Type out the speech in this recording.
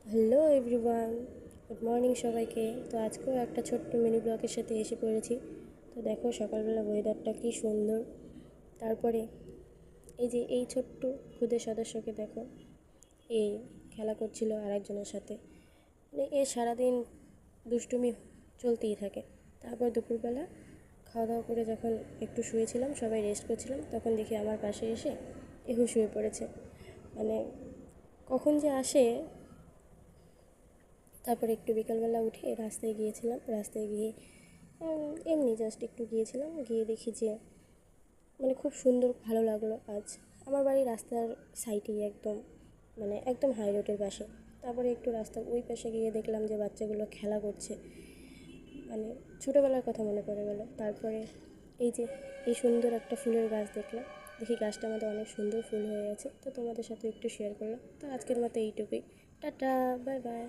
Hello everyone, good morning সবাইকে। তো আজকেও একটা ছোট্ট মিনি ব্লগের সাথে এসে পড়েছি। তো দেখো সকালবেলা ওয়েদারটা কি সুন্দর। তারপরে এই যে এই ছোট্ট খুদে সদস্যকে দেখো, এই খেলা করছিল আরেকজনের সাথে। মানে এ সারাদিন দুষ্টুমি চলতেই থাকে। তারপর দুপুরবেলা খাওয়া দাওয়া করে যখন একটু শুয়েছিলাম, সবাই রেস্ট করছিলাম, তখন দেখি আমার পাশে এসে এহু শুয়ে পড়েছে। মানে কখন যে আসে। তারপরে একটু বিকালবেলা উঠে রাস্তায় গিয়েছিলাম, রাস্তায় গিয়ে এমনি জাস্ট একটু গিয়েছিলাম, গিয়ে দেখি যে মানে খুব সুন্দর ভালো লাগলো আজ। আমার বাড়ি রাস্তার সাইডেই একদম, মানে একদম হাই রোডের পাশে। তারপরে একটু রাস্তার ওই পাশে গিয়ে দেখলাম যে বাচ্চাগুলো খেলা করছে। মানে ছোটোবেলার কথা মনে পড়ে গেল। তারপরে এই যে এই সুন্দর একটা ফুলের গাছ দেখলাম, দেখি গাছটা আমাদের অনেক সুন্দর ফুল হয়ে গেছে। তো তোমাদের সাথে একটু শেয়ার করলাম। তো আজকের মতো এইটুকুই। Tata, bye bye.